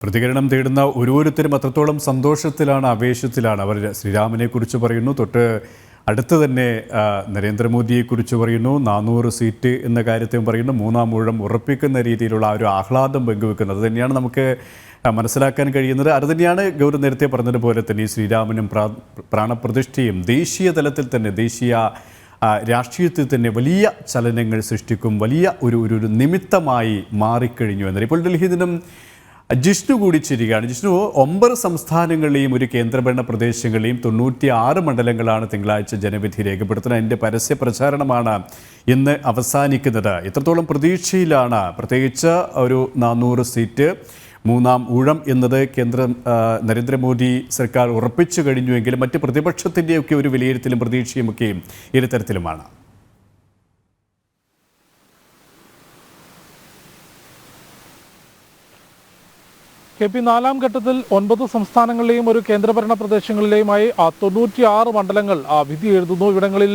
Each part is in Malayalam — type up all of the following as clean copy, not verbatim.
പ്രതികരണം തേടുന്ന ഓരോരുത്തരും അത്രത്തോളം സന്തോഷത്തിലാണ്, ആവേശത്തിലാണ്. അവർ ശ്രീരാമനെക്കുറിച്ച് പറയുന്നു, തൊട്ട് അടുത്ത് തന്നെ നരേന്ദ്രമോദിയെക്കുറിച്ച് പറയുന്നു, 400 സീറ്റ് എന്ന കാര്യത്തെയും പറയുന്നു, 3-ാം ഊഴം ഉറപ്പിക്കുന്ന രീതിയിലുള്ള ആ ഒരു ആഹ്ലാദം പങ്കുവെക്കുന്നത്. അത് തന്നെയാണ് നമുക്ക് മനസ്സിലാക്കാൻ കഴിയുന്നത്. അത് തന്നെയാണ് ഗൗരവ് നേരത്തെ പറഞ്ഞതുപോലെ തന്നെ ഈ ശ്രീരാമനും പ്രാണപ്രതിഷ്ഠയും ദേശീയ തലത്തിൽ തന്നെ, ദേശീയ രാഷ്ട്രീയത്തിൽ തന്നെ വലിയ ചലനങ്ങൾ സൃഷ്ടിക്കും, വലിയ ഒരു നിമിത്തമായി മാറിക്കഴിഞ്ഞു എന്നറിയാം. ഇപ്പോൾ ഡൽഹിയിൽ നിന്നും ജിഷ്ണു കൂടി ചേരുകയാണ്. ജിഷ്ണു, 9 സംസ്ഥാനങ്ങളിലെയും ഒരു കേന്ദ്രഭരണ പ്രദേശങ്ങളിലെയും 96 മണ്ഡലങ്ങളാണ് തിങ്കളാഴ്ച ജനവിധി രേഖപ്പെടുത്തുന്നത്. അതിൻ്റെ പരസ്യ പ്രചാരണമാണ് ഇന്ന് അവസാനിക്കുന്നത്. എത്രത്തോളം പ്രതീക്ഷയിലാണ്? പ്രത്യേകിച്ച് ഒരു 400 സീറ്റ് 3-ാം ഊഴം എന്നത് നരേന്ദ്രമോദി സർക്കാർ ഉറപ്പിച്ചു കഴിഞ്ഞുവെങ്കിലും മറ്റ് പ്രതിപക്ഷത്തിൻ്റെയൊക്കെ ഒരു വിലയിരുത്തലും പ്രതീക്ഷയുമൊക്കെയും ഇരുതരത്തിലുമാണ്. KP 4-ാം ഘട്ടത്തിൽ 9 സംസ്ഥാനങ്ങളിലെയും ഒരു കേന്ദ്രഭരണ പ്രദേശങ്ങളിലെയുമായി 96 മണ്ഡലങ്ങൾ വിധി എഴുതുന്നു. ഇവിടങ്ങളിൽ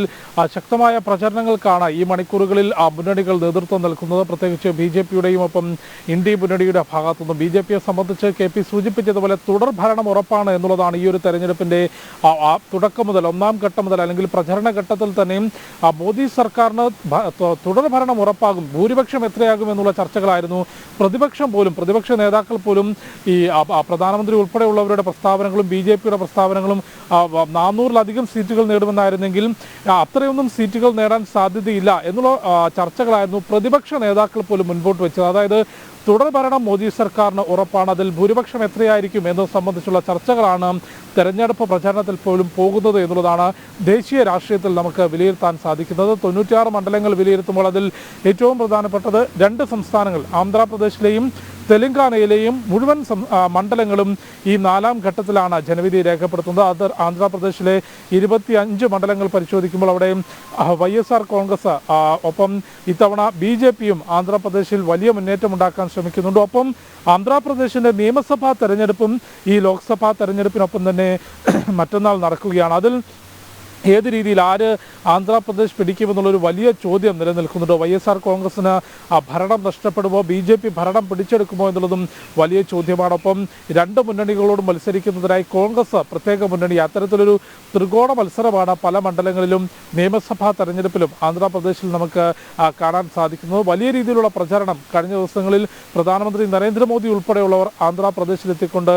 ശക്തമായ പ്രചരണങ്ങൾക്കാണ് ഈ മണിക്കൂറുകളിൽ മുന്നണികൾ നേതൃത്വം നൽകുന്നത്. പ്രത്യേകിച്ച് BJPയുടെയും ഒപ്പം ഇന്ത്യ മുന്നണിയുടെ ഭാഗത്തുനിന്നും. BJPയെ സംബന്ധിച്ച് KP സൂചിപ്പിച്ചതുപോലെ തുടർ ഭരണം ഉറപ്പാണ് എന്നുള്ളതാണ് ഈ ഒരു തെരഞ്ഞെടുപ്പിൻ്റെ തുടക്കം മുതൽ, 1-ാം ഘട്ടം മുതൽ, അല്ലെങ്കിൽ പ്രചരണ ഘട്ടത്തിൽ തന്നെയും മോദി സർക്കാരിന് തുടർ ഭരണം ഉറപ്പാകും, ഭൂരിപക്ഷം എത്രയാകും എന്നുള്ള ചർച്ചകളായിരുന്നു. പ്രതിപക്ഷ നേതാക്കൾ പോലും ഈ പ്രധാനമന്ത്രി ഉൾപ്പെടെയുള്ളവരുടെ പ്രസ്താവനകളും BJPയുടെ പ്രസ്താവനകളും 400-ലധികം സീറ്റുകൾ നേടുമെന്നായിരുന്നെങ്കിൽ അത്രയൊന്നും സീറ്റുകൾ നേടാൻ സാധ്യതയില്ല എന്നുള്ള ചർച്ചകളായിരുന്നു പ്രതിപക്ഷ നേതാക്കൾ പോലും മുൻപോട്ട് വെച്ചത്. അതായത് തുടർ ഭരണം മോദി സർക്കാരിന് ഉറപ്പാണ്, അതിൽ ഭൂരിപക്ഷം എത്രയായിരിക്കും എന്നത് സംബന്ധിച്ചുള്ള ചർച്ചകളാണ് തെരഞ്ഞെടുപ്പ് പ്രചാരണത്തിൽ പോലും പോകുന്നത് എന്നുള്ളതാണ് ദേശീയ രാഷ്ട്രീയത്തിൽ നമുക്ക് വിലയിരുത്താൻ സാധിക്കുന്നത്. 96 മണ്ഡലങ്ങൾ വിലയിരുത്തുമ്പോൾ അതിൽ ഏറ്റവും പ്രധാനപ്പെട്ടത് 2 സംസ്ഥാനങ്ങൾ, ആന്ധ്രാപ്രദേശിലെയും തെലങ്കാനയിലെയും മുഴുവൻ മണ്ഡലങ്ങളും ഈ 4-ാം ഘട്ടത്തിലാണ് ജനവിധി രേഖപ്പെടുത്തുന്നത്. അത് ആന്ധ്രാപ്രദേശിലെ 25 മണ്ഡലങ്ങൾ പരിശോധിക്കുമ്പോൾ അവിടെ YSR കോൺഗ്രസ് ഒപ്പം ഇത്തവണ BJPയും ആന്ധ്രാപ്രദേശിൽ വലിയ മുന്നേറ്റം ഉണ്ടാക്കാൻ ശ്രമിക്കുന്നുണ്ട്. ഒപ്പം ആന്ധ്രാപ്രദേശിൻ്റെ നിയമസഭാ തെരഞ്ഞെടുപ്പും ഈ ലോക്സഭാ തെരഞ്ഞെടുപ്പിനൊപ്പം തന്നെ മറ്റന്നാൾ നടക്കുകയാണ്. അതിൽ ഏത് രീതിയിൽ ആര് ആന്ധ്രാപ്രദേശ് പിടിക്കുമെന്നുള്ളൊരു വലിയ ചോദ്യം നിലനിൽക്കുന്നുണ്ട്. YSR കോൺഗ്രസിന് ഭരണം നഷ്ടപ്പെടുമോ, BJP ഭരണം പിടിച്ചെടുക്കുമോ എന്നുള്ളതും വലിയ ചോദ്യമാണ്. ഒപ്പം 2 മുന്നണികളോടും മത്സരിക്കുന്നതിനായി കോൺഗ്രസ് പ്രത്യേക മുന്നണി, അത്തരത്തിലൊരു ത്രികോണ മത്സരമാണ് പല മണ്ഡലങ്ങളിലും നിയമസഭാ തെരഞ്ഞെടുപ്പിലും ആന്ധ്രാപ്രദേശിൽ നമുക്ക് കാണാൻ സാധിക്കുന്നത്. വലിയ രീതിയിലുള്ള പ്രചരണം കഴിഞ്ഞ ദിവസങ്ങളിൽ പ്രധാനമന്ത്രി നരേന്ദ്രമോദി ഉൾപ്പെടെയുള്ളവർ ആന്ധ്രാപ്രദേശിലെത്തിക്കൊണ്ട്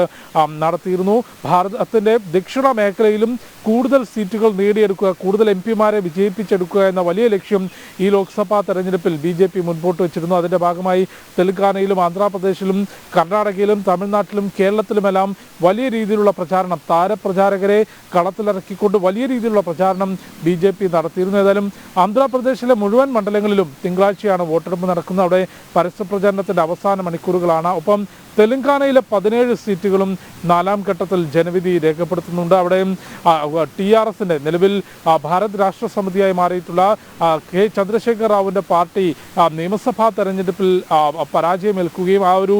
നടത്തിയിരുന്നു. ഭാരതത്തിൻ്റെ ദക്ഷിണ മേഖലയിലും കൂടുതൽ സീറ്റുകൾ നേടിയെടുക്കുക, കൂടുതൽ MP-മാരെ വിജയിപ്പിച്ചെടുക്കുക എന്ന വലിയ ലക്ഷ്യം ഈ ലോക്സഭാ തെരഞ്ഞെടുപ്പിൽ BJP മുൻപോട്ട് വെച്ചിരുന്നു. അതിൻ്റെ ഭാഗമായി തെലങ്കാനയിലും ആന്ധ്രാപ്രദേശിലും കർണാടകയിലും തമിഴ്നാട്ടിലും കേരളത്തിലുമെല്ലാം വലിയ രീതിയിലുള്ള പ്രചാരണം, താരപ്രചാരകരെ കളത്തിലിറക്കിക്കൊണ്ട് വലിയ രീതിയിലുള്ള പ്രചാരണം BJP നടത്തിയിരുന്നു. ഏതായാലും ആന്ധ്രാപ്രദേശിലെ മുഴുവൻ മണ്ഡലങ്ങളിലും തിങ്കളാഴ്ചയാണ് വോട്ടെടുപ്പ് നടക്കുന്നത്. അവിടെ പരസ്യ പ്രചാരണത്തിൻ്റെ അവസാന മണിക്കൂറുകളാണ്. ഒപ്പം തെലങ്കാനയിലെ 17 സീറ്റുകളും 4-ാം ഘട്ടത്തിൽ ജനവിധി രേഖപ്പെടുത്തുന്നുണ്ട്. അവിടെ TRSൻ്റെ നിലവിൽ ഭാരത് രാഷ്ട്ര സമിതിയായി മാറിയിട്ടുള്ള K. ചന്ദ്രശേഖർ റാവുവിൻ്റെ പാർട്ടി നിയമസഭാ തെരഞ്ഞെടുപ്പിൽ പരാജയമേൽക്കുകയും ആ ഒരു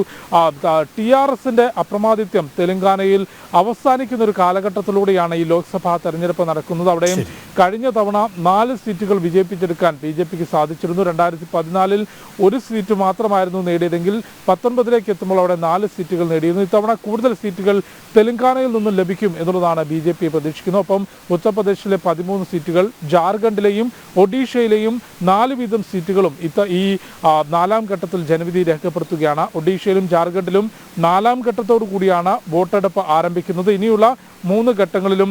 TRSൻ്റെ അപ്രമാദിത്യം തെലങ്കാനയിൽ അവസാനിക്കുന്ന ഒരു കാലഘട്ടത്തിലൂടെയാണ് ഈ ലോക്സഭാ തെരഞ്ഞെടുപ്പ് നടക്കുന്നത്. അവിടെയും കഴിഞ്ഞ തവണ 4 സീറ്റുകൾ വിജയിപ്പിച്ചെടുക്കാൻ BJPക്ക് സാധിച്ചിരുന്നു. 2014 1 സീറ്റ് മാത്രമായിരുന്നു നേടിയതെങ്കിൽ 19ലേക്ക് എത്തുമ്പോൾ അവിടെ 4 സീറ്റുകൾ നേടിയിരുന്നു. ഇത്തവണ കൂടുതൽ സീറ്റുകൾ തെലങ്കാനയിൽ നിന്നും ലഭിക്കും എന്നുള്ളതാണ് BJP പ്രതീക്ഷിക്കുന്നത്. ഒപ്പം ഉത്തർപ്രദേശിലെ 13 സീറ്റുകൾ, ജാർഖണ്ഡിലെയും ഒഡീഷയിലെയും 4 വീതം സീറ്റുകളും ഈ 4-ാം ഘട്ടത്തിൽ ജനവിധി രേഖപ്പെടുത്തുകയാണ്. ഒഡീഷയിലും ജാർഖണ്ഡിലും 4-ാം ഘട്ടത്തോടു കൂടിയാണ് വോട്ടെടുപ്പ് ആരംഭിക്കുന്നത്. ഇനിയുള്ള 3 ഘട്ടങ്ങളിലും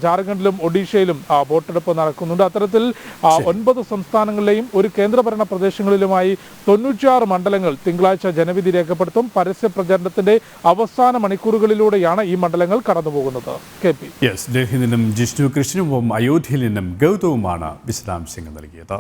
ജാർഖണ്ഡിലും ഒഡീഷയിലും വോട്ടെടുപ്പ് നടക്കുന്നുണ്ട്. അത്തരത്തിൽ 9 സംസ്ഥാനങ്ങളിലെയും ഒരു കേന്ദ്രഭരണ പ്രദേശങ്ങളിലുമായി 96 മണ്ഡലങ്ങൾ തിങ്കളാഴ്ച ജനവിധി രേഖപ്പെടുത്തും. പരസ്യ പ്രചാരണത്തിന്റെ അവസാന മണിക്കൂറുകളിലൂടെയാണ് ഈ മണ്ഡലങ്ങൾ കടന്നുപോകുന്നത്. KP ഡൽഹിയിൽ നിന്നും ജിഷ്ണു കൃഷ്ണനും അയോധ്യയിൽ നിന്നും ഗൗതവുമാണ് വിശദാംശങ്ങൾ നൽകിയത്.